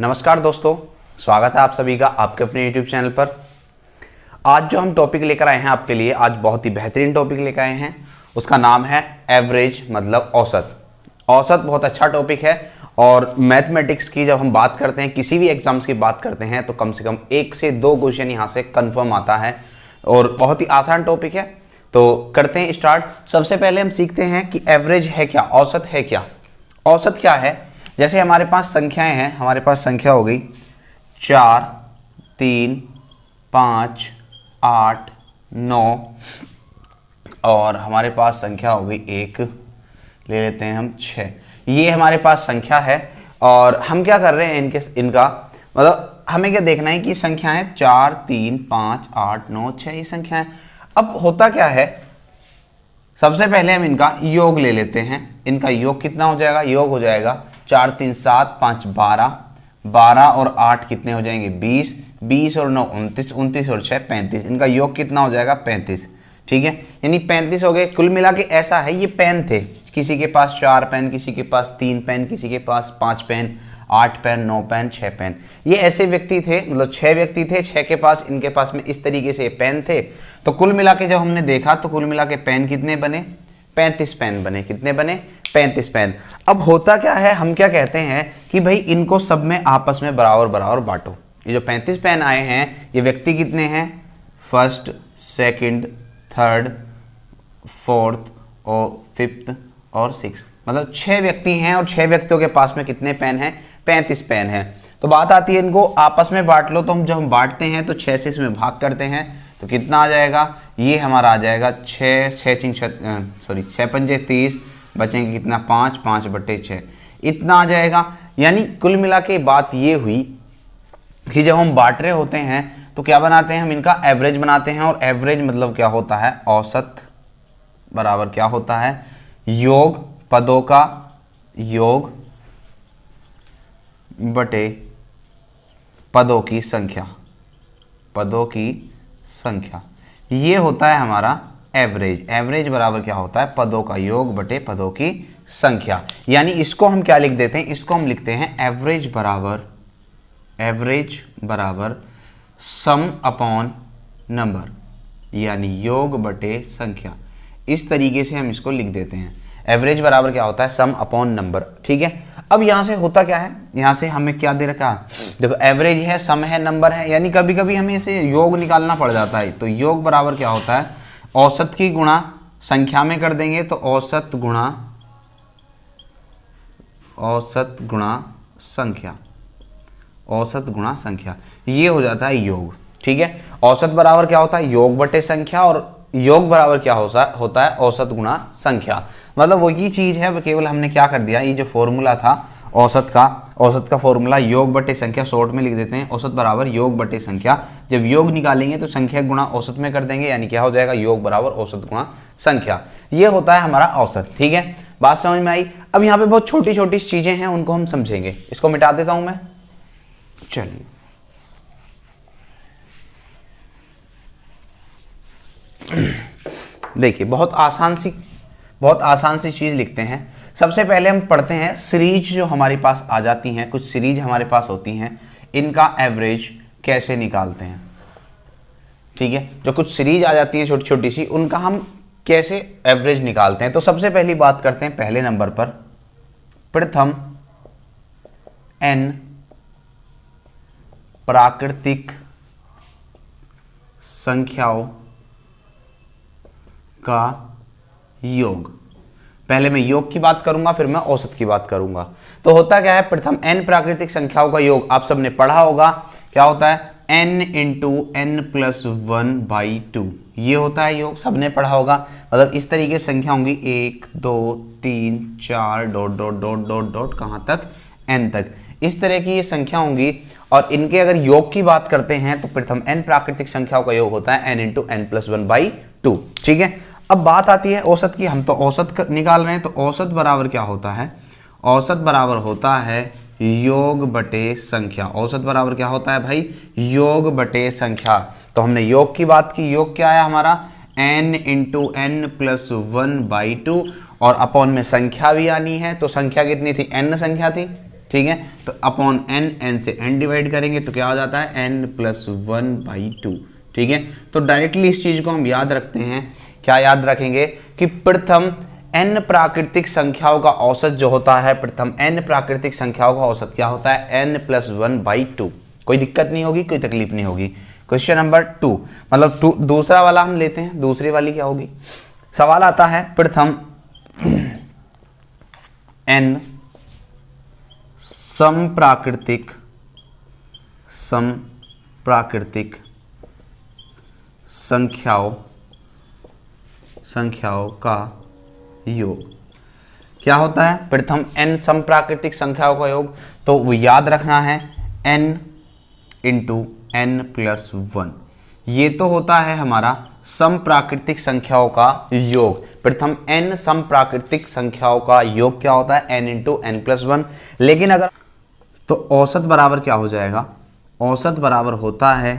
नमस्कार दोस्तों, स्वागत है आप सभी का आपके अपने YouTube चैनल पर। आज जो हम टॉपिक लेकर आए हैं आपके लिए, आज बहुत ही बेहतरीन टॉपिक लेकर आए हैं। उसका नाम है एवरेज, मतलब औसत। औसत बहुत अच्छा टॉपिक है और मैथमेटिक्स की जब हम बात करते हैं, किसी भी एग्जाम्स की बात करते हैं, तो कम से कम 1 से 2 क्वेश्चन यहाँ से कन्फर्म आता है और बहुत ही आसान टॉपिक है। तो करते हैं स्टार्ट। सबसे पहले हम सीखते हैं कि एवरेज है क्या, औसत है क्या। औसत क्या है? जैसे हमारे पास संख्याएं हैं, हमारे पास संख्या हो गई 4, 3, 5, 8, 9 और हमारे पास संख्या हो गई 1, ले लेते हैं हम 6। ये हमारे पास संख्या है और हम क्या कर रहे हैं इनका मतलब हमें क्या देखना है कि संख्याएं 4, 3, 5, 8, 9, 6 ये संख्याएं। अब होता क्या है, सबसे पहले हम इनका योग ले लेते हैं। इनका योग कितना हो जाएगा? योग हो जाएगा 4, 3, 7, 5, 12, 12 और 8 कितने हो जाएंगे? 20, 20 और 9 29, 29 और 6 35। इनका योग कितना हो जाएगा? 35। ठीक है, यानी 35 हो गए। कुल मिला के ऐसा है, ये पेन थे, किसी के पास 4 पेन, किसी के पास 3 पेन, किसी के पास 5 पेन, 8 पेन, 9 पेन, 6 पेन। ये ऐसे व्यक्ति थे, मतलब 6 व्यक्ति थे, 6 के पास, इनके पास में इस तरीके से पेन थे। तो कुल मिला के जब हमने देखा तो कुल मिला के पेन कितने बने? 35 पेन बने। कितने बने? 35 पेन। अब होता क्या है, हम क्या कहते हैं कि भाई इनको सब में आपस में बराबर बराबर बांटो। ये जो 35 पेन आए हैं, ये व्यक्ति कितने हैं? फर्स्ट, सेकंड, थर्ड, फोर्थ और फिफ्थ और सिक्स्थ, मतलब 6 व्यक्ति हैं और 6 व्यक्तियों के पास में कितने पेन हैं? 35 पेन हैं। तो बात आती है इनको आपस में बांट लो। तो हम जब हम बांटते हैं तो 6 से इसमें भाग करते हैं तो कितना आ जाएगा? ये हमारा आ जाएगा 6 पंजे 30, बचेंगे कितना? 5, 5/6 इतना आ जाएगा। यानी कुल मिला के बात ये हुई कि जब हम बांट रहे होते हैं तो क्या बनाते हैं हम? इनका एवरेज बनाते हैं। और एवरेज मतलब क्या होता है? औसत बराबर क्या होता है? योग, पदों का योग बटे पदों की संख्या। पदों की संख्या, ये होता है हमारा एवरेज। एवरेज बराबर क्या होता है? पदों का योग बटे पदों की संख्या। यानी इसको हम क्या लिख देते हैं? इसको हम लिखते हैं एवरेज बराबर सम अपॉन नंबर, यानी योग बटे संख्या। इस तरीके से हम इसको लिख देते हैं। एवरेज बराबर क्या होता है? सम अपॉन नंबर। ठीक है, अब यहां से होता क्या है, यहां से हमें क्या दे रखा? देखो एवरेज है, सम है, नंबर है, यानी कभी कभी हमें इसे योग निकालना पड़ जाता है। तो योग बराबर क्या होता है? औसत की गुणा संख्या में कर देंगे तो औसत गुणा संख्या। औसत गुणा संख्या, ये हो जाता है योग। ठीक है, औसत बराबर क्या होता है? योग बटे संख्या, और योग बराबर क्या होता है? औसत गुणा संख्या। मतलब वही चीज है, केवल हमने क्या कर दिया, ये जो फॉर्मूला था औसत का फॉर्मूला योग बटे संख्या, शॉर्ट में लिख देते हैं औसत बराबर योग बटे संख्या। जब योग निकालेंगे तो संख्या गुणा औसत में कर देंगे, यानी क्या हो जाएगा? योग बराबर औसत गुणा संख्या। ये होता है हमारा औसत। ठीक है, बात समझ में आई? अब यहाँ पे बहुत छोटी छोटी चीजें हैं, उनको हम समझेंगे। इसको मिटा देता हूं मैं। चलिए, देखिए बहुत आसान सी चीज लिखते हैं। सबसे पहले हम पढ़ते हैं सीरीज जो हमारे पास आ जाती हैं, कुछ सीरीज हमारे पास होती हैं, इनका एवरेज कैसे निकालते हैं। ठीक है, जो कुछ सीरीज आ जाती हैं छोटी छोटी सी, उनका हम कैसे एवरेज निकालते हैं। तो सबसे पहली बात करते हैं पहले नंबर पर, प्रथम n प्राकृतिक संख्याओं का योग। पहले मैं योग की बात करूंगा, फिर मैं औसत की बात करूंगा। तो होता क्या है? प्रथम n प्राकृतिक संख्याओं का योग आप सबने पढ़ा होगा, क्या होता है? n इंटू n प्लस 1/2, ये होता है योग, सबने पढ़ा होगा। मतलब इस तरीके से संख्या होंगी 1, 2, 3, 4 dot dot dot dot dot कहां तक? n तक। इस तरह की ये संख्या होंगी और इनके अगर योग की बात करते हैं तो प्रथम n प्राकृतिक संख्याओं का योग होता है n इंटू n प्लस 1/2। ठीक है, अब बात आती है औसत की। हम तो औसत निकाल रहे हैं, तो औसत बराबर क्या होता है? औसत बराबर होता है योग बटे संख्या। औसत बराबर क्या होता है भाई? योग बटे संख्या। तो हमने योग की बात की, योग क्या आया हमारा? n इंटू n प्लस 1/2 और अपॉन में संख्या भी आनी है। तो संख्या कितनी थी? n संख्या थी। ठीक है। तो अपॉन एन, एन से एन डिवाइड करेंगे तो क्या हो जाता है n+1/2, ठीक है। तो डायरेक्टली इस चीज को हम याद रखते हैं, क्या याद रखेंगे कि प्रथम n प्राकृतिक संख्याओं का औसत जो होता है, प्रथम n प्राकृतिक संख्याओं का औसत क्या होता है n+1/2। कोई दिक्कत नहीं होगी, कोई तकलीफ नहीं होगी। क्वेश्चन नंबर 2, मतलब दूसरा वाला हम लेते हैं, दूसरी वाली क्या होगी। सवाल आता है प्रथम n समप्राकृतिक संख्याओं का योग क्या होता है। प्रथम n समप्राकृतिक संख्याओं का योग, तो वो याद रखना है n × n+1। ये तो होता है हमारा समप्राकृतिक संख्याओं का योग। प्रथम n समप्राकृतिक संख्याओं का योग क्या होता है n × n+1। लेकिन अगर तो औसत बराबर क्या हो जाएगा, औसत बराबर होता है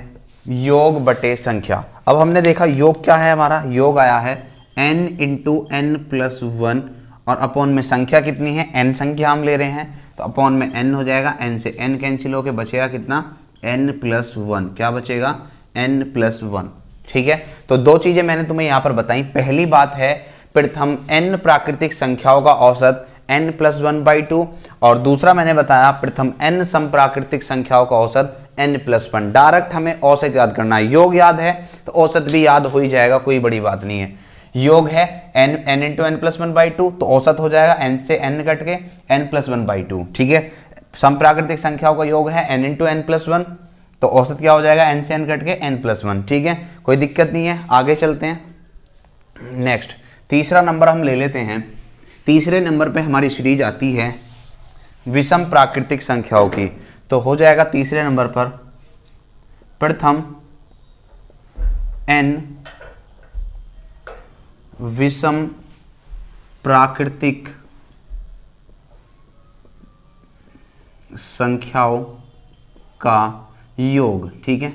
योग बटे संख्या। अब हमने देखा योग क्या है, हमारा योग आया है n × n+1 और अपॉन में संख्या कितनी है, n संख्या हम ले रहे हैं, तो अपॉन में n हो जाएगा, n से n कैंसिल होके बचेगा कितना n+1। क्या बचेगा n+1, ठीक है। तो दो चीजें मैंने तुम्हें यहां पर बताई। पहली बात है प्रथम n प्राकृतिक संख्याओं का औसत n+1/2 और दूसरा मैंने बताया प्रथम n समप्राकृतिक संख्याओं का औसत n+1। डायरेक्ट हमें औसत याद करना है, योग याद है तो औसत भी याद हो ही जाएगा, कोई बड़ी बात नहीं है। योग है n × n+1/2 तो औसत हो जाएगा n से n कट के n+1/2, ठीक है। समप्राकृतिक संख्याओं का योग है n × n+1 तो औसत क्या हो जाएगा n से n कट के n+1, ठीक है। कोई दिक्कत नहीं है, आगे चलते हैं। नेक्स्ट तीसरा नंबर हम ले लेते हैं। तीसरे नंबर पे हमारी सीरीज आती है विषम प्राकृतिक संख्याओं की, तो हो जाएगा तीसरे नंबर पर प्रथम n विषम प्राकृतिक संख्याओं का योग, ठीक है।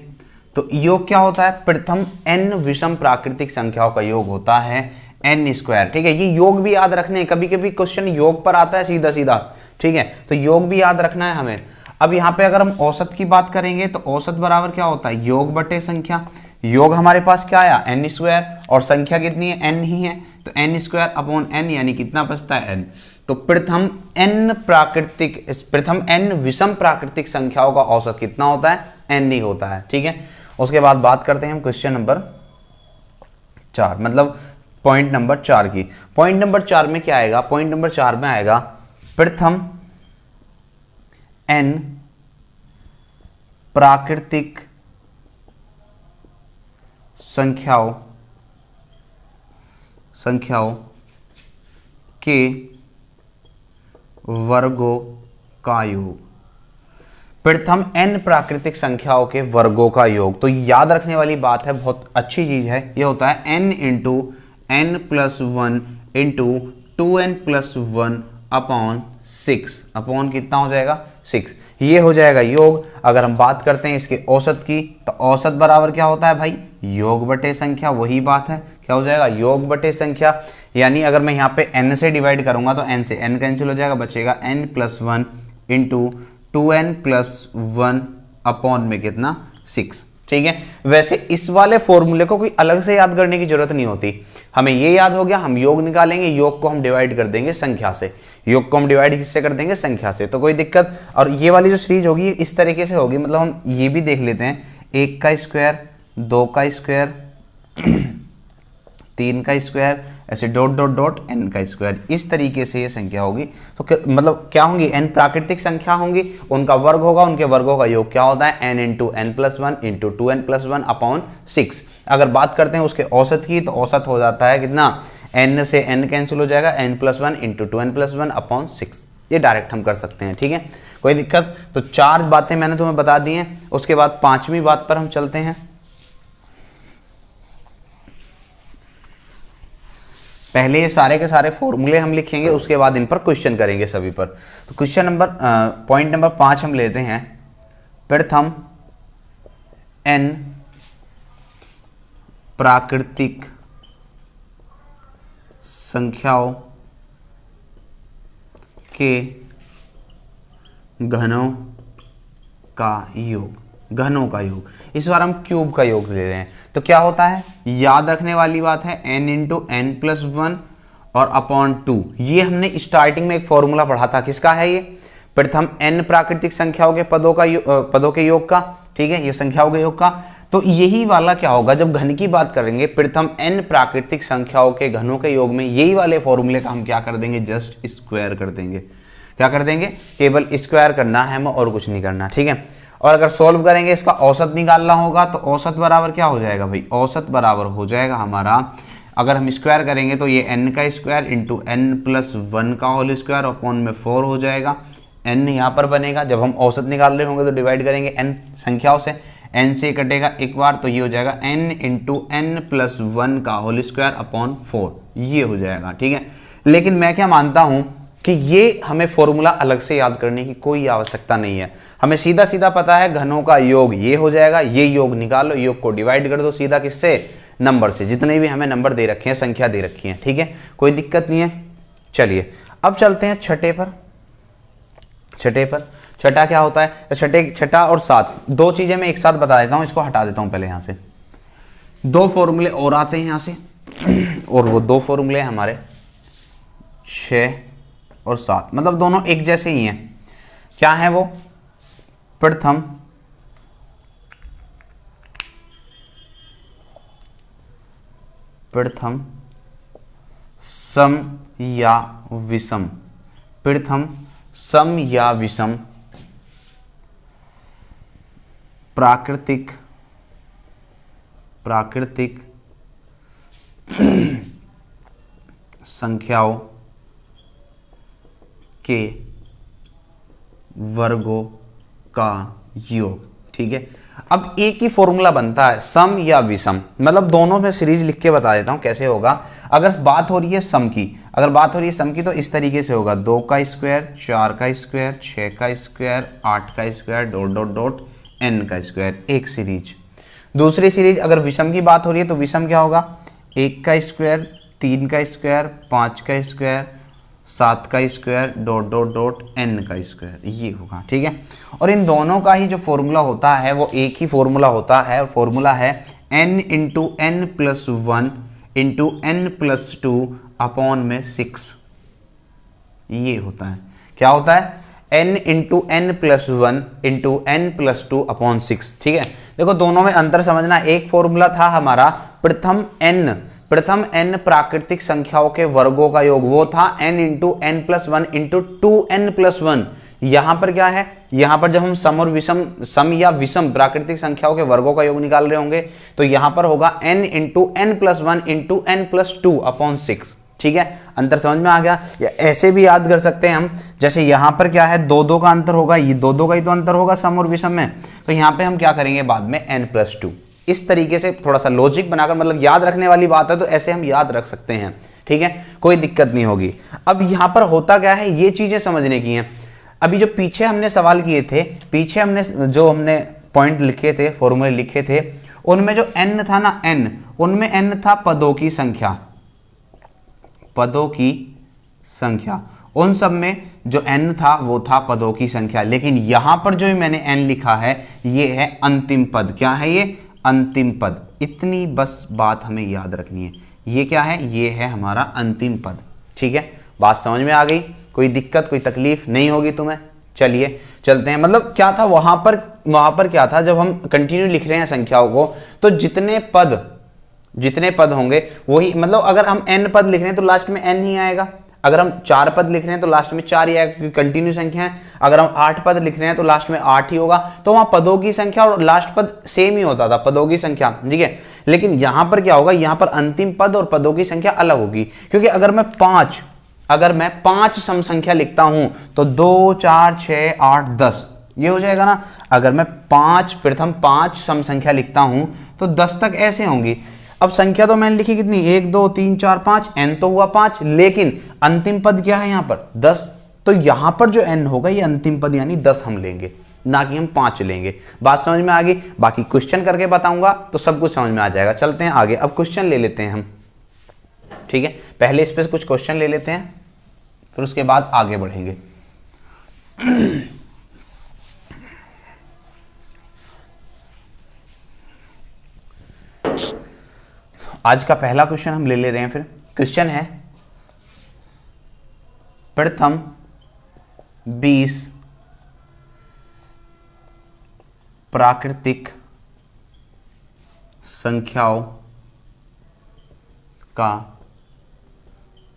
तो योग क्या होता है, प्रथम n विषम प्राकृतिक संख्याओं का योग होता है n², ठीक है। ये योग भी याद रखने हैं, कभी कभी क्वेश्चन योग पर आता है सीधा सीधा, ठीक है। तो योग भी याद रखना है हमें। अब यहाँ पे अगर हम औसत की बात करेंगे तो औसत बराबर क्या होता है योग बटे संख्या। योग हमारे पास क्या आया n² और संख्या कितनी है n ही है, तो n²/n यानी कितना बचता है n। तो प्रथम n विषम प्राकृतिक संख्याओं का औसत कितना होता है n ही होता है, ठीक है। उसके बाद बात करते हैं हम क्वेश्चन नंबर 4, मतलब पॉइंट नंबर 4 की। पॉइंट नंबर 4 में क्या आएगा, पॉइंट नंबर 4 में आएगा प्रथम n प्राकृतिक संख्याओं के वर्गों का योग। प्रथम n प्राकृतिक संख्याओं के वर्गों का योग, तो याद रखने वाली बात है, बहुत अच्छी चीज है। ये होता है n × n+1 × 2n+1 upon 6, upon कितना हो जाएगा 6, ये हो जाएगा योग। अगर हम बात करते हैं इसके औसत की, तो औसत बराबर क्या होता है भाई योग बटे संख्या, वही बात है, क्या हो जाएगा योग बटे संख्या। यानी अगर मैं यहाँ पे n से डिवाइड करूंगा तो n से n कैंसिल हो जाएगा, बचेगा n+1 × 2n+1 अपॉन में कितना 6, ठीक है। वैसे इस वाले फॉर्मूले को कोई अलग से याद करने की जरूरत नहीं होती, हमें ये याद हो गया, हम योग निकालेंगे, योग को हम डिवाइड कर देंगे संख्या से, योग को हम डिवाइड किससे कर देंगे संख्या से, तो कोई दिक्कत। और ये वाली जो सीरीज होगी इस तरीके से होगी, मतलब हम ये भी देख लेते हैं 1 का स्क्वायर, 2 का स्क्वायर, 3 का स्क्वायर, ऐसे डॉट डॉट डॉट n का स्क्वायर, इस तरीके से ये संख्या होगी। तो मतलब क्या होंगी n प्राकृतिक संख्या होंगी, उनका वर्ग होगा, उनके वर्गों का योग क्या होता है n × n+1 × 2n+1 अपॉन 6। अगर बात करते हैं उसके औसत की, तो औसत हो जाता है कितना n से n कैंसिल हो जाएगा n+1 × 2n+1 अपॉन 6। ये डायरेक्ट हम कर सकते हैं, ठीक है, कोई दिक्कत। तो 4 बातें मैंने तुम्हें बता दी हैं। उसके बाद 5वीं बात पर हम चलते हैं। पहले ये सारे के सारे फॉर्मूले हम लिखेंगे, उसके बाद इन पर क्वेश्चन करेंगे सभी पर। तो क्वेश्चन नंबर पॉइंट नंबर 5 हम लेते हैं। प्रथम n प्राकृतिक संख्याओं के घनों का योग, घनों का योग। इस बार हम क्यूब का योग ले रहे हैं, तो क्या होता है, याद रखने वाली बात है n into n plus one और अपॉन 2। ये हमने स्टार्टिंग में एक फॉर्मूला पढ़ा था, किसका है ये, प्रथम n प्राकृतिक संख्याओं के पदों के योग का, ठीक है, ये संख्याओं के योग का। तो यही वाला क्या होगा, जब घन की बात करेंगे, प्रथम n प्राकृतिक संख्याओं के घनों के योग में, यही वाले फॉर्मूले का हम क्या कर देंगे, जस्ट स्क्वायर कर देंगे। क्या कर देंगे, केवल स्क्वायर करना है हमें और कुछ नहीं करना, ठीक है। और अगर सॉल्व करेंगे, इसका औसत निकालना होगा, तो औसत बराबर क्या हो जाएगा भाई, औसत बराबर हो जाएगा हमारा, अगर हम स्क्वायर करेंगे तो ये n का square into n plus one का होल स्क्वायर अपॉन में 4 हो जाएगा। n यहाँ पर बनेगा, जब हम औसत निकाल रहे होंगे तो डिवाइड करेंगे n संख्याओं से, n से कटेगा एक बार, तो ये हो जाएगा n into n plus one का होल स्क्वायर अपॉन 4, ये हो जाएगा, ठीक है। लेकिन मैं क्या मानता हूं कि ये हमें फॉर्मूला अलग से याद करने की कोई आवश्यकता नहीं है, हमें सीधा सीधा पता है घनों का योग ये हो जाएगा, ये योग निकालो, योग को डिवाइड कर दो सीधा किससे, नंबर से, जितने भी हमें नंबर दे रखे हैं, संख्या दे रखी है, ठीक है, कोई दिक्कत नहीं है। चलिए अब चलते हैं छठे पर। छठा क्या होता है, छठा और सात, दो चीजें मैं एक साथ बता देता हूं, इसको हटा देता हूं पहले यहां से। दो फॉर्मूले और आते हैं यहां से, और वो दो फॉर्मूले हमारे 6 और 7, मतलब दोनों एक जैसे ही हैं। क्या है वो, प्रथम सम या विषम, प्रथम सम या विषम प्राकृतिक संख्याओं के वर्गों का योग, ठीक है। अब एक ही फॉर्मूला बनता है सम या विषम, मतलब दोनों में सीरीज लिख के बता देता हूं कैसे होगा। अगर बात हो रही है सम की, तो इस तरीके से होगा, 2 का स्क्वायर, 4 का स्क्वायर, 6 का स्क्वायर, 8 का square, dot dot dot n का स्क्वायर, एक सीरीज। दूसरी सीरीज अगर विषम की बात हो रही है तो विषम क्या होगा, 1 का स्क्वायर, 3 का स्क्वायर, 5 का स्क्वायर, 7 का square, dot dot dot n का स्क्वायर, ये होगा, ठीक है। और इन दोनों का ही जो फॉर्मूला होता है वो एक ही फॉर्मूला होता है, फॉर्मूला है n into n plus one into n plus 2 upon में 6, ये होता है। क्या होता है, n into n plus one into n plus 2 upon 6, ठीक है। देखो दोनों में अंतर समझना, एक फॉर्मूला था हमारा प्रथम n प्राकृतिक संख्याओं के वर्गों का योग, वो था n into n plus one into 2n plus 1। यहां पर क्या है, यहां पर जब हम सम या विषम प्राकृतिक संख्याओं के वर्गों का योग निकाल रहे होंगे तो यहां पर होगा n into n plus one into n plus 2 upon 6, ठीक है। अंतर समझ में आ गया। या ऐसे भी याद कर सकते हैं हम, जैसे यहां पर क्या है, 2 का अंतर होगा, ये 2 का ही तो अंतर होगा सम और विषम में, तो यहां पे हम क्या करेंगे बाद में n प्लस 2, इस तरीके से थोड़ा सा लॉजिक बनाकर, मतलब याद रखने वाली बात है तो ऐसे हम याद रख सकते हैं, ठीक है, कोई दिक्कत नहीं होगी। अब यहां पर होता क्या है, ये चीजें समझने की हैं। अभी जो पीछे हमने सवाल किए थे, पीछे हमने पॉइंट लिखे थे, फॉर्मूले लिखे थे, उनमें जो n था ना, n, उनमें n था पदों की संख्या, उन सब में जो n था वो था पदों की संख्या। लेकिन यहां पर जो मैंने n लिखा है ये है अंतिम पद। क्या है ये, अंतिम पद। इतनी बस बात हमें याद रखनी है, ये क्या है, ये है हमारा अंतिम पद, ठीक है। बात समझ में आ गई, कोई दिक्कत कोई तकलीफ नहीं होगी तुम्हें। चलिए चलते हैं, मतलब क्या था वहां पर क्या था, जब हम कंटिन्यू लिख रहे हैं संख्याओं को तो जितने पद होंगे वही, मतलब अगर हम n पद लिख रहे हैं तो लास्ट में n ही आएगा, अगर हम 4 पद लिख रहे हैं तो लास्ट में 4 ही आएगा क्योंकि कंटिन्यू संख्या है, अगर हम 8 पद लिख रहे हैं तो लास्ट में 8 ही होगा। तो वहां पदों की संख्या और लास्ट पद सेम ही होता था, पदों की संख्या, ठीक है। लेकिन यहां पर क्या होगा, यहां पर अंतिम पद और पदों की संख्या अलग होगी, क्योंकि अगर मैं 5 सम संख्या लिखता हूं तो 2 4 6 8 10 ये हो जाएगा ना। अगर मैं प्रथम 5 सम संख्या लिखता हूं तो 10 तक ऐसे होंगी। अब संख्या तो मैंने लिखी कितनी, 1 2 3 4 5, n तो हुआ 5, लेकिन अंतिम पद क्या है यहां पर 10, तो यहां पर जो n होगा ये अंतिम पद यानी 10 हम लेंगे, ना कि हम 5 लेंगे। बात समझ में आ गई। बाकी क्वेश्चन करके बताऊंगा तो सब कुछ समझ में आ जाएगा। चलते हैं आगे, अब क्वेश्चन ले लेते हैं हम, ठीक है। पहले इस पे कुछ क्वेश्चन ले लेते हैं, फिर उसके बाद आगे बढ़ेंगे। आज का पहला क्वेश्चन हम ले रहे हैं। फिर क्वेश्चन है प्रथम 20 प्राकृतिक संख्याओं का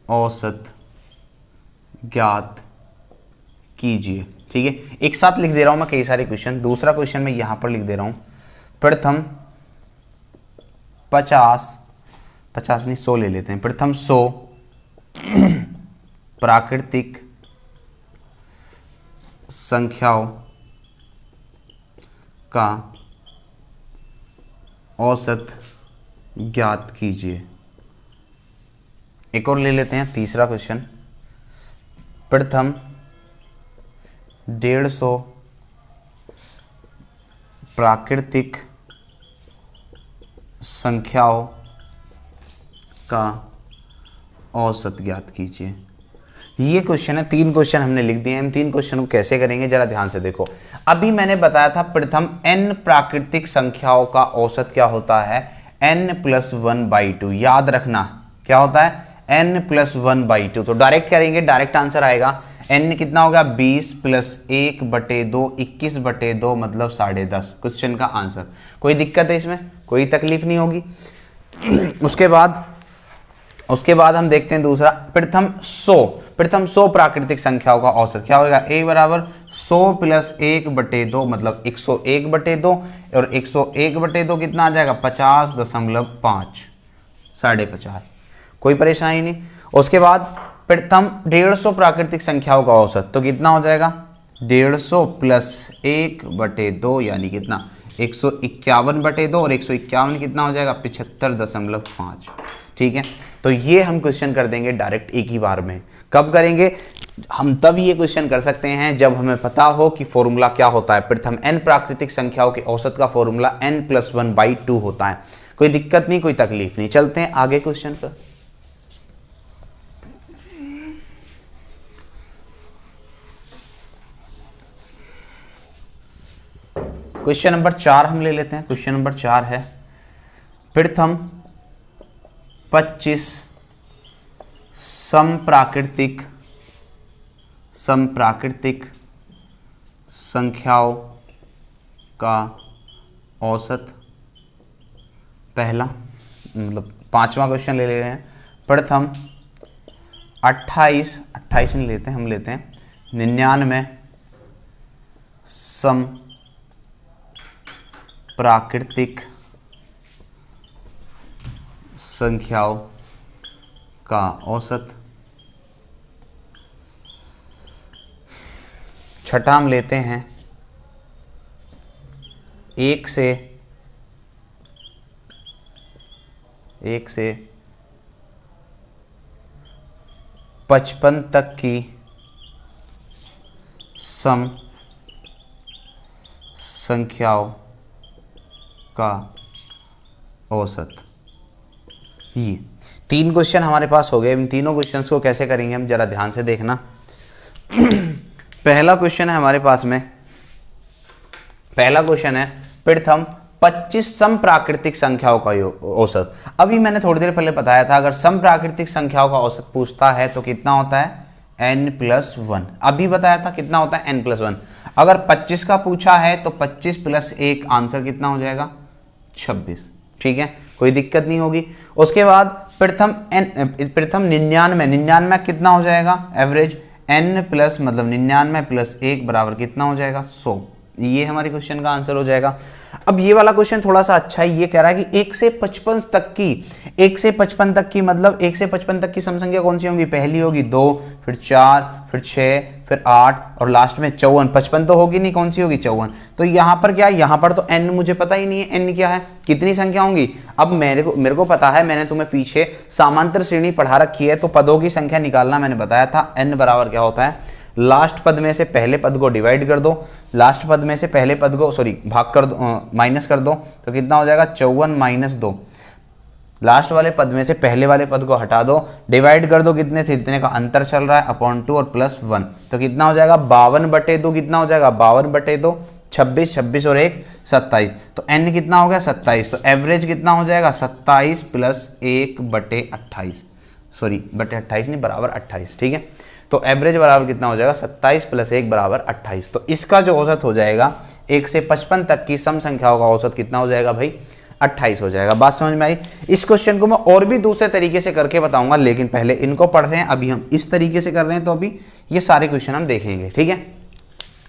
औसत ज्ञात कीजिए। ठीक है, एक साथ लिख दे रहा हूं मैं कई सारे क्वेश्चन। दूसरा क्वेश्चन मैं यहां पर लिख दे रहा हूं, प्रथम 50 नहीं 100 ले लेते हैं। प्रथम 100 प्राकृतिक संख्याओं का औसत ज्ञात कीजिए। एक और ले लेते हैं, तीसरा क्वेश्चन, प्रथम 150 प्राकृतिक संख्याओं का औसत ज्ञात कीजिए। ये क्वेश्चन है, 3 क्वेश्चन हमने लिख दिए हैं। इन 3 क्वेश्चन को कैसे करेंगे जरा ध्यान से देखो। अभी मैंने बताया था प्रथम n प्राकृतिक संख्याओं का औसत क्या होता है, n+1/2। याद रखना क्या होता है, n+1/2। तो डायरेक्ट करेंगे, डायरेक्ट आंसर आएगा। n कितना होगा, 20 + 1/2 21/2 मतलब 10.5। क्वेश्चन का आंसर। कोई दिक्कत है इसमें, कोई तकलीफ नहीं होगी। उसके बाद हम देखते हैं दूसरा, प्रथम 100 प्राकृतिक संख्याओं का औसत क्या होगा, a बराबर 100 + 1/2 मतलब 101/2 और 101/2 कितना आ जाएगा, 50.5 50.5। कोई परेशानी नहीं। उसके बाद प्रथम 150 प्राकृतिक संख्याओं का औसत तो कितना हो जाएगा, 150 + 1/2 यानी कितना 151/2 और 151 कितना हो जाएगा 75.5। ठीक है, तो ये हम क्वेश्चन कर देंगे डायरेक्ट एक ही बार में। कब करेंगे हम, तब ये क्वेश्चन कर सकते हैं जब हमें पता हो कि फॉर्मूला क्या होता है। प्रथम n प्राकृतिक संख्याओं के औसत का फॉर्मूला n+1/2 होता है। कोई दिक्कत नहीं, कोई तकलीफ नहीं। चलते हैं आगे क्वेश्चन पर। क्वेश्चन नंबर 4 हम ले लेते हैं। क्वेश्चन नंबर 4 है, प्रथम 25 समप्राकृतिक संख्याओं का औसत। पहला मतलब 5वां क्वेश्चन ले रहे हैं, प्रथम 28 नहीं लेते, हम लेते हैं 99 समप्राकृतिक संख्याओं का औसत। छठा हम लेते हैं 1 से 55 तक की सम संख्याओं का औसत। ये 3 क्वेश्चन हमारे पास हो गए। इन तीनों क्वेश्चंस को कैसे करेंगे हम जरा ध्यान से देखना। पहला क्वेश्चन है हमारे पास में, पहला क्वेश्चन है प्रथम 25 समप्राकृतिक संख्याओं का औसत। अभी मैंने थोड़ी देर पहले बताया था अगर समप्राकृतिक संख्याओं का औसत पूछता है तो कितना होता है n+1। अभी बताया था कितना होता है n+1। अगर 25 का पूछा है तो 25 + 1 आंसर कितना हो जाएगा 26। ठीक है, कोई दिक्कत नहीं होगी। उसके बाद प्रथम 99 कितना हो जाएगा एवरेज, n प्लस मतलब 99 + 1 बराबर कितना हो जाएगा 100। ये हमारे क्वेश्चन का आंसर हो जाएगा। अब ये वाला क्वेश्चन थोड़ा सा अच्छा है, ये कह रहा है कि 1 से 55 तक की मतलब 1 से 55 तक की सम संख्या कौन सी होगी, पहली होगी 2, फिर 4, फिर 6, फिर 8 और लास्ट में 54। 55 तो होगी नहीं, कौन सी होगी 54। तो यहाँ पर क्या है, यहाँ पर तो n मुझे पता ही नहीं है n क्या है, कितनी संख्या होंगी। अब मेरे को पता है, मैंने तुम्हें पीछे समांतर श्रेणी पढ़ा रखी है तो पदों की संख्या निकालना मैंने बताया था। n बराबर क्या होता है, लास्ट पद में से पहले पद को डिवाइड कर दो, लास्ट पद में से पहले पद को भाग कर दो, माइनस कर दो तो कितना हो जाएगा 54 - 2। लास्ट वाले पद में से पहले वाले पद को हटा दो, डिवाइड कर दो कितने से, इतने का अंतर चल रहा है अपॉन 2 और +1 तो कितना हो जाएगा 52/2। कितना हो जाएगा 52/2 26, 26 और 1 27, तो n कितना हो गया 27। तो एवरेज कितना हो जाएगा 27 प्लस 1/28, सॉरी बटे 28 नहीं, बराबर 28। ठीक है, तो एवरेज बराबर कितना हो जाएगा 27 प्लस 1 बराबर 28। तो इसका जो औसत हो जाएगा 1 से 55 तक की सम संख्याओं का औसत कितना हो जाएगा भाई 28 हो जाएगा। बात समझ में आई। इस क्वेश्चन को मैं और भी दूसरे तरीके से करके बताऊंगा, लेकिन पहले इनको पढ़ रहे हैं, अभी हम इस तरीके से कर रहे हैं, तो अभी ये सारे क्वेश्चन हम देखेंगे। ठीक है,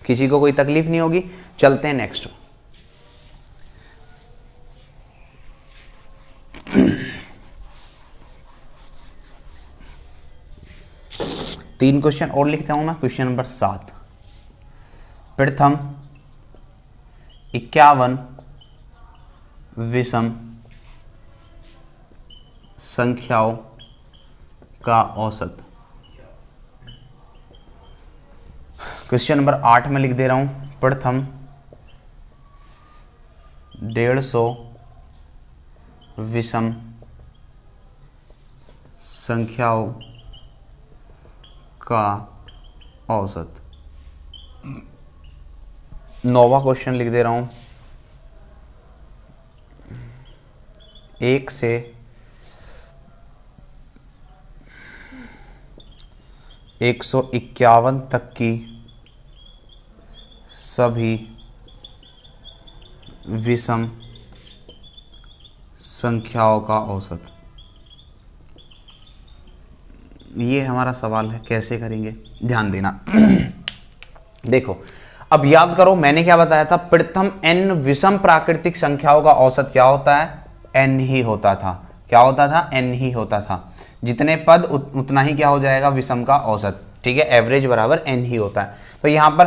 किसी को कोई तकलीफ नहीं होगी। चलते हैं नेक्स्ट। तीन क्वेश्चन और लिखता हूं मैं। क्वेश्चन नंबर 7, प्रथम 51 विषम संख्याओं का औसत। क्वेश्चन नंबर 8 में लिख दे रहा हूं, प्रथम 150 विषम संख्याओं का औसत। 9वां क्वेश्चन लिख दे रहा हूं, 1 से 151 तक की सभी विषम संख्याओं का औसत। ये हमारा सवाल है, कैसे करेंगे ध्यान देना। देखो अब याद करो, मैंने क्या बताया था, प्रथम n विषम प्राकृतिक संख्याओं का औसत क्या होता है, n ही होता था। क्या होता था, n ही होता था। जितने पद उतना ही क्या हो जाएगा विषम का औसत। ठीक है, एवरेज बराबर n ही होता है। तो यहां पर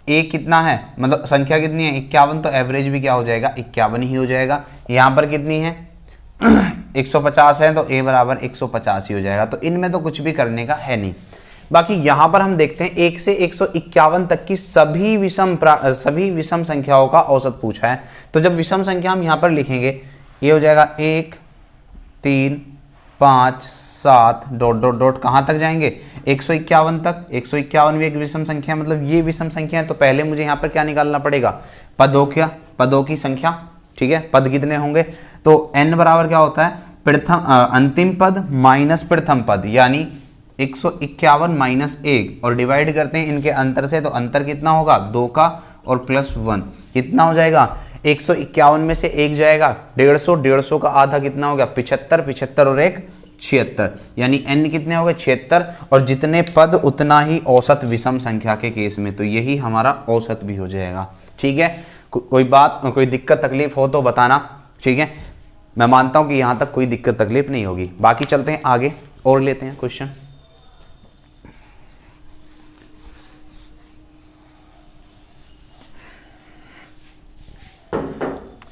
a कितना है, मतलब संख्या कितनी है 51, तो एवरेज भी क्या हो जाएगा 51 ही हो जाएगा। यहां पर कितनी है 150 है, तो a बराबर 150 ही हो जाएगा। तो इनमें तो कुछ भी करने का है नहीं। बाकी यहां पर हम देखते हैं 1 से 151 तक की सभी विषम संख्याओं का औसत पूछा है। तो जब विषम संख्या हम यहां पर लिखेंगे, ये हो जाएगा 1 3 5 7 डॉट डॉट डॉट, कहां तक जाएंगे 151 तक। 151 भी एक विषम संख्या, मतलब ये विषम संख्या है। तो पहले मुझे यहां पर क्या निकालना पड़ेगा, पदों की संख्या। ठीक है, पद कितने होंगे, तो n बराबर क्या होता है, प्रथम अंतिम पद माइनस प्रथम पद, यानी 151 माइनस 1, और डिवाइड करते हैं इनके अंतर से, तो अंतर कितना होगा 2 का और प्लस 1, कितना हो जाएगा 151 में से 1 जाएगा 150, 150 का आधा कितना हो गया 75, 75 और 1 76, यानी n कितने हो गए 76, और जितने पद उतना ही औसत विषम संख्या के केस में। तो यही हमारा औसत भी हो जाएगा। ठीक है, कोई बात, कोई दिक्कत तकलीफ हो तो बताना। ठीक है, मैं मानता हूं कि यहां तक कोई दिक्कत तकलीफ नहीं होगी। बाकी चलते हैं आगे और लेते हैं क्वेश्चन।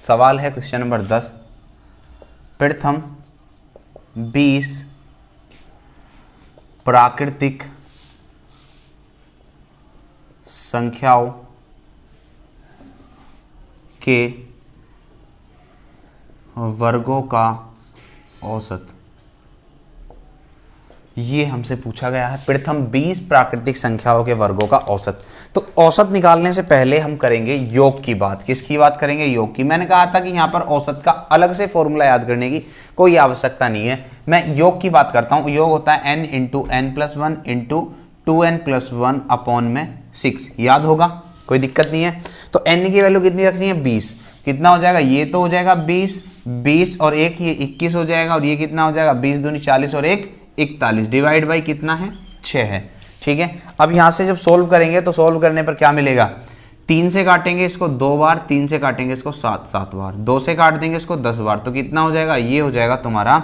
सवाल है क्वेश्चन नंबर 10, प्रथम 20 प्राकृतिक संख्याओं के वर्गों का औसत। ये हमसे पूछा गया है, प्रथम 20 प्राकृतिक संख्याओं के वर्गों का औसत। तो औसत निकालने से पहले हम करेंगे योग की बात। किसकी बात करेंगे, योग की। मैंने कहा था कि यहां पर औसत का अलग से फॉर्मूला याद करने की कोई आवश्यकता नहीं है, मैं योग की बात करता हूं। योग होता है n into n plus 1 into 2n plus 1 upon में 6, याद होगा, कोई दिक्कत नहीं है। तो n की वैल्यू कितनी रखनी है 20, कितना हो जाएगा, ये तो हो जाएगा 20 और 1 ये 21 हो जाएगा, और ये कितना हो जाएगा 20 दूनी 40 और 1 41, डिवाइड बाई कितना है 6 है। ठीक है, अब यहां से जब सोल्व करेंगे तो सोल्व करने पर क्या मिलेगा, 3 से काटेंगे इसको 2 बार, 3 से काटेंगे इसको 7 बार, 2 से काट देंगे इसको 10 बार, तो कितना हो जाएगा, ये हो जाएगा तुम्हारा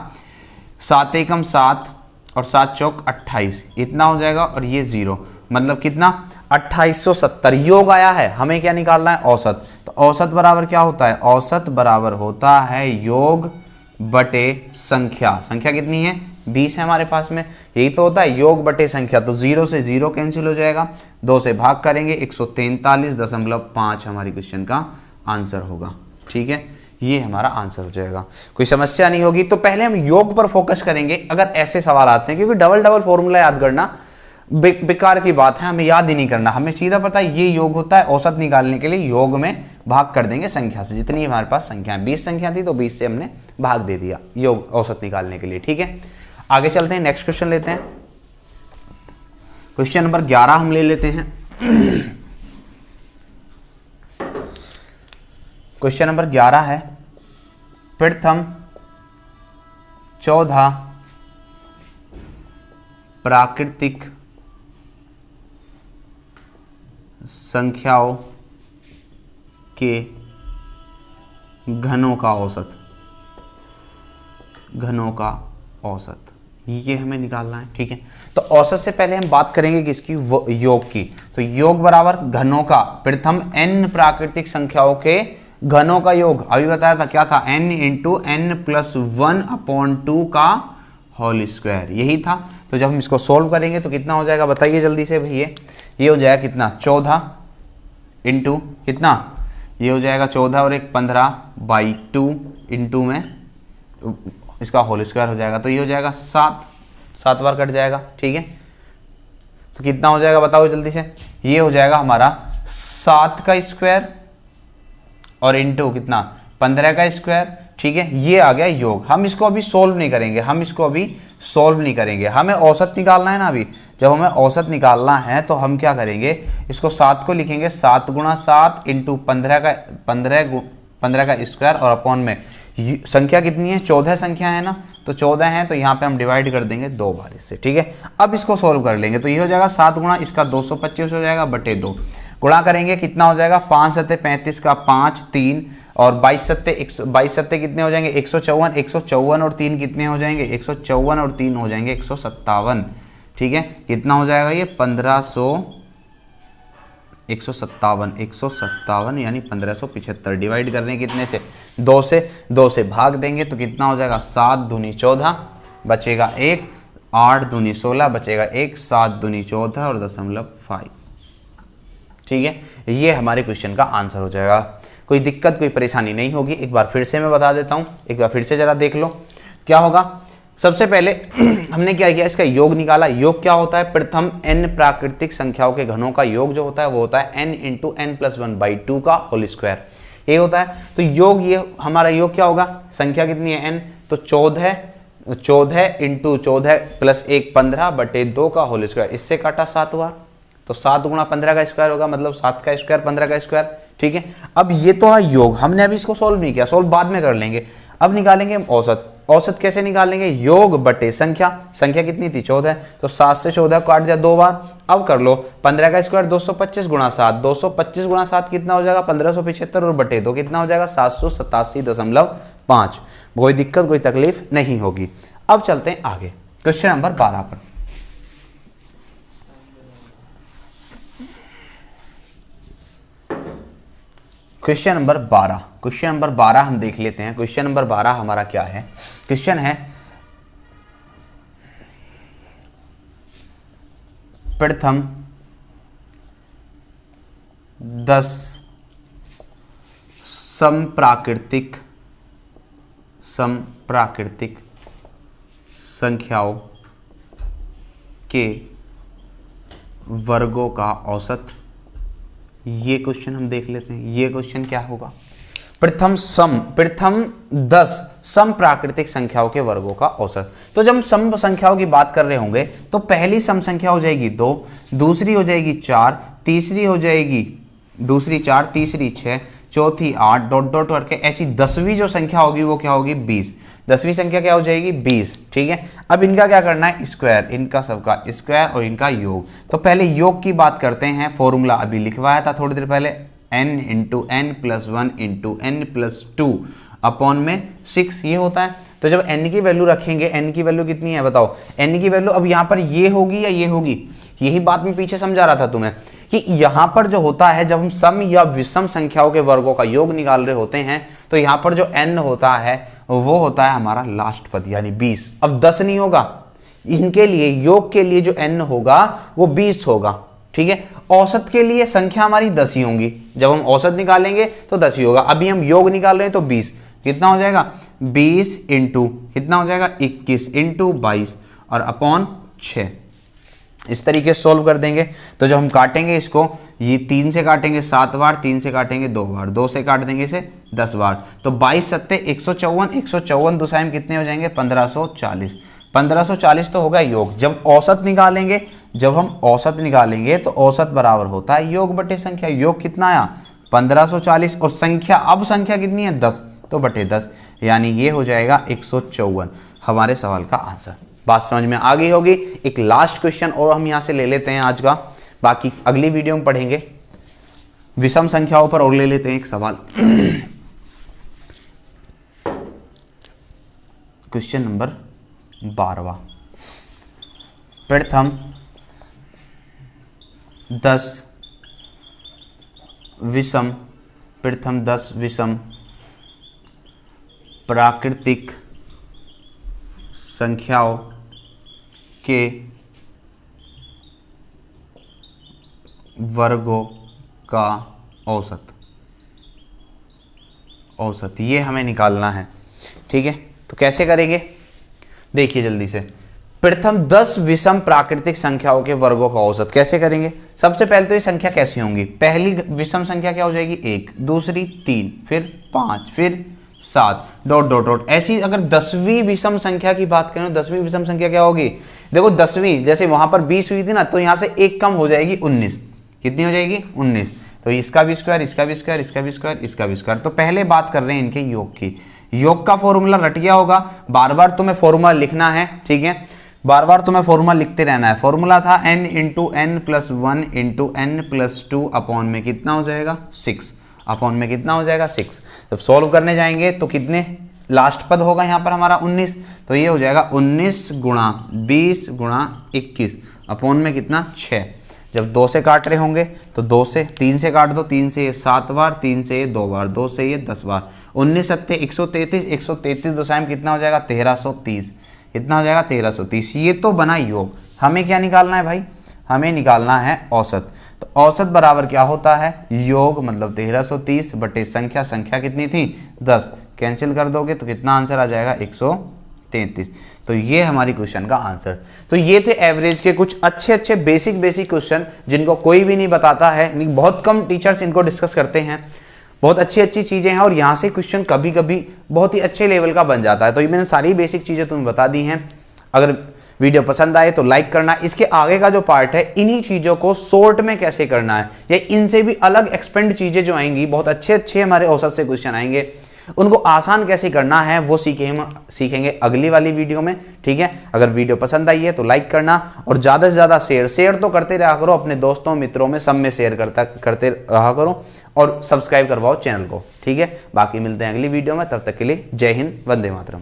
7 एकम 7 और 7 चौक 28, इतना हो जाएगा, और ये 0, मतलब कितना 2870 योग आया है। हमें क्या निकालना है, औसत। तो औसत बराबर क्या होता है, औसत बराबर होता है योग बटे संख्या। संख्या कितनी है 20 है हमारे पास में, यही तो होता है योग बटे संख्या। तो 0 से 0 कैंसिल हो जाएगा, 2 से भाग करेंगे 143.5 हमारी क्वेश्चन का आंसर होगा। ठीक है, ये हमारा आंसर हो जाएगा, कोई समस्या नहीं होगी। तो पहले हम योग पर फोकस करेंगे अगर ऐसे सवाल आते हैं, क्योंकि डबल फॉर्मूला याद करना बेकार की बात है, हमें याद ही नहीं करना, हमें सीधा पता है ये योग होता है। औसत निकालने के लिए योग में भाग कर देंगे संख्या से, जितनी हमारे पास संख्या है, 20 संख्या थी तो 20 से हमने भाग दे दिया योग औसत निकालने के लिए। ठीक है, आगे चलते हैं, नेक्स्ट क्वेश्चन लेते हैं। क्वेश्चन नंबर 11 हम ले लेते हैं। क्वेश्चन नंबर 11 है, प्रथम 14 प्राकृतिक संख्याओं के घनों का औसत, घनों का औसत, ये हमें निकालना है। ठीक है, तो औसत से पहले हम बात करेंगे किसकी, योग की। तो योग बराबर घनों का, प्रथम n प्राकृतिक संख्याओं के घनों का योग, अभी बताया था क्या था, n इंटू n प्लस 1/2 का होल स्क्वायर, यही था। तो जब हम इसको सोल्व करेंगे तो कितना हो जाएगा बताइए जल्दी से भैया, ये हो जाएगा कितना, 14 इंटू कितना, ये हो जाएगा 14 और 1 15/2 इंटू में इसका होल स्क्वायर हो जाएगा, तो ये हो जाएगा 7 बार कट जाएगा। ठीक है, तो कितना हो जाएगा बताओ जल्दी से, ये हो जाएगा हमारा 7 का स्क्वायर और इंटू कितना 15 का स्क्वायर। ठीक है, ये आ गया योग। हम इसको अभी सोल्व नहीं करेंगे, हमें औसत निकालना है ना। अभी जब हमें औसत निकालना है तो हम क्या करेंगे, इसको 7 को लिखेंगे 7 गुणा 7 इंटू 15 का स्क्वायर और अपॉन में संख्या कितनी है, 14 संख्या है ना, तो 14 है तो यहाँ पे हम डिवाइड कर देंगे 2 बार इससे। ठीक है, अब इसको सोल्व कर लेंगे, तो ये हो जाएगा 7 गुणा इसका 225 हो जाएगा बटे 2, गुणा करेंगे कितना हो जाएगा, 5 सत्ते 35 का 5 3 और 22 सत्ते कितने हो जाएंगे, 154 और 3 कितने हो जाएंगे, 154 और 3 हो जाएंगे 157। ठीक है, कितना हो जाएगा ये 157 यानी 1575। डिवाइड करने कितने से, 2 से भाग देंगे तो कितना हो जाएगा, 7 दूनी 14 बचेगा 1, 8 दूनी 16 बचेगा 1, 7 दूनी 14 और 0.5। ठीक है, ये हमारे क्वेश्चन का आंसर हो जाएगा। कोई दिक्कत कोई परेशानी नहीं होगी। एक बार फिर से मैं बता देता हूं, एक बार फिर से जरा देख लो क्या होगा। सबसे पहले हमने क्या किया, इसका योग निकाला। योग क्या होता है, प्रथम n प्राकृतिक संख्याओं के घनों का योग जो होता है वो होता है n इंटू n प्लस 1/2 का होल स्क्वायर, ये होता है। तो योग, ये हमारा योग क्या होगा, संख्या कितनी है n, तो 14 इंटू 14 प्लस 1 15/2 का होल स्क्वायर, इससे काटा 7 बार, तो 7 गुणा 15 का स्क्वायर होगा, मतलब 7 का स्क्वायर 15 का स्क्वायर। ठीक है, अब ये तो है योग, हमने अभी इसको सोल्व नहीं किया, सोल्व बाद में कर लेंगे। अब निकालेंगे हम औसत। औसत कैसे निकालेंगे, योग बटे संख्या, संख्या कितनी थी 14, तो 7 से 14 काट दिया 2 बार। अब कर लो 15 का स्क्वायर 225 गुणा 7, 225 गुणा 7 कितना हो जाएगा 1575 और बटे 2 कितना हो जाएगा 787.5। कोई दिक्कत कोई तकलीफ नहीं होगी। अब चलते हैं आगे क्वेश्चन नंबर 12 पर। क्वेश्चन नंबर 12 हम देख लेते हैं। क्वेश्चन नंबर 12 हमारा क्या है, क्वेश्चन है प्रथम 10 समप्राकृतिक संख्याओं के वर्गों का औसत। ये क्वेश्चन हम देख लेते हैं। ये क्वेश्चन क्या होगा, प्रथम 10 सम प्राकृतिक संख्याओं के वर्गों का औसत। तो जब हम सम संख्याओं की बात कर रहे होंगे तो पहली सम संख्या हो जाएगी 2, दूसरी हो जाएगी 4, तीसरी हो जाएगी 4, तीसरी 6, चौथी 8 डॉट डॉट करके ऐसी 10वीं जो संख्या होगी वो क्या होगी 20। 10वीं संख्या क्या हो जाएगी 20। ठीक है, अब इनका क्या करना है, स्क्वायर, इनका सबका स्क्वायर और इनका योग। तो पहले योग की बात करते हैं। फॉर्मूला अभी लिखवाया था थोड़ी देर पहले, n into n plus 1 into n plus 2 upon में 6 ये होता है। तो जब n की वैल्यू रखेंगे, n की वैल्यू कितनी है बताओ, n की वैल्यू अब यहाँ पर ये होगी या ये होगी, यही बात मैं पीछे समझा रहा था तुम्हें कि यहां पर जो होता है जब हम सम या विषम संख्याओं के वर्गों का योग निकाल रहे होते हैं तो यहां पर जो n होता है वो होता है हमारा लास्ट पद यानी 20। अब 10 नहीं होगा, इनके लिए योग के लिए जो n होगा वो 20 होगा। ठीक है, औसत के लिए संख्या हमारी 10 ही होंगी। जब हम औसत निकालेंगे तो 10 ही होगा। अभी हम योग निकाल रहे हैं तो 20 कितना हो जाएगा, 20 इंटू कितना हो जाएगा 21 इंटू 22 और अपॉन 6। इस तरीके से सोल्व कर देंगे। तो जब हम काटेंगे इसको, ये 3 से काटेंगे 7 बार, 3 से काटेंगे 2 बार, 2 से काट देंगे इसे 10 बार, तो 22 सत्ते 154, 154 दुसाई में कितने हो जाएंगे 1540। 1540 तो होगा योग। जब औसत निकालेंगे, जब हम औसत निकालेंगे तो औसत बराबर होता है योग बटे संख्या। योग कितना आया 1540 और संख्या, अब संख्या कितनी है 10, तो बटे 10, यानी ये हो जाएगा 154 हमारे सवाल का आंसर। बात समझ में आ गई होगी। एक लास्ट क्वेश्चन और हम यहां से ले लेते हैं आज का, बाकी अगली वीडियो में पढ़ेंगे। विषम संख्याओं पर और ले लेते हैं एक सवाल। Question number 12। प्रथम 10 विषम प्राकृतिक संख्याओं के वर्गों का औसत ये हमें निकालना है। ठीक है, तो कैसे करेंगे देखिए जल्दी से। प्रथम 10 विषम प्राकृतिक संख्याओं के वर्गों का औसत कैसे करेंगे। सबसे पहले तो ये संख्या कैसी होंगी, पहली विषम संख्या क्या हो जाएगी 1, दूसरी 3, फिर 5, फिर 7 डॉट डॉट डॉट। ऐसी अगर 10वीं विषम संख्या की बात करें, 10वीं विषम संख्या क्या होगी, देखो 10वीं जैसे वहां पर 20 हुई थी ना, तो यहां से एक कम हो जाएगी 19। कितनी हो जाएगी 19, तो इसका भी स्क्वायर, इसका भी स्क्वायर, इसका भी स्क्वायर, इसका भी स्क्वायर। तो पहले बात कर रहे हैं इनके योग की। योग का फॉर्मूला रट गया होगा, बार बार तुम्हें फॉर्मूला लिखना है। ठीक है, बार बार तुम्हें फॉर्मूला लिखते रहना है। फॉर्मूला था n into n plus 1 into n plus 2 upon में कितना हो जाएगा 6, अपॉन में कितना हो जाएगा 6। जब सॉल्व करने जाएंगे तो कितने लास्ट पद होगा यहाँ पर हमारा 19, तो ये हो जाएगा 19 गुणा 20 गुणा 21 अपॉन में कितना 6। जब 2 से काट रहे होंगे तो 2 से 3 से काट दो, 3 से ये 7 बार, 3 से ये 2 बार, 2 से ये 10 बार, 19 सत्ते 133, 133 दोसाई में कितना हो जाएगा 1330। कितना हो जाएगा 1330। ये तो बना योग। हमें क्या निकालना है भाई, हमें निकालना है औसत। तो औसत बराबर क्या होता है योग मतलब 1330 बटे संख्या, संख्या कितनी थी 10, कैंसिल कर दोगे तो कितना आंसर आ जाएगा 133। तो ये हमारी क्वेश्चन का आंसर। तो ये थे एवरेज के कुछ अच्छे बेसिक क्वेश्चन जिनको कोई भी नहीं बताता है, बहुत कम टीचर्स इनको डिस्कस करते हैं। बहुत अच्छी चीजें हैं और यहाँ से क्वेश्चन कभी कभी बहुत ही अच्छे लेवल का बन जाता है। तो ये मैंने सारी बेसिक चीजें तुम्हें बता दी हैं। अगर वीडियो पसंद आए तो लाइक करना। इसके आगे का जो पार्ट है, इन्हीं चीजों को शॉर्ट में कैसे करना है या इनसे भी अलग एक्सपेंड चीजें जो आएंगी, बहुत अच्छे हमारे औसत से क्वेश्चन आएंगे, उनको आसान कैसे करना है वो सीखेंगे अगली वाली वीडियो में। ठीक है, अगर वीडियो पसंद आई है तो लाइक करना और ज्यादा से ज्यादा शेयर तो करते रहा करो, अपने दोस्तों मित्रों में सब में शेयर करते रहा करो और सब्सक्राइब करवाओ चैनल को। ठीक है, बाकी मिलते हैं अगली वीडियो में, तब तक के लिए जय हिंद, वंदे मातरम।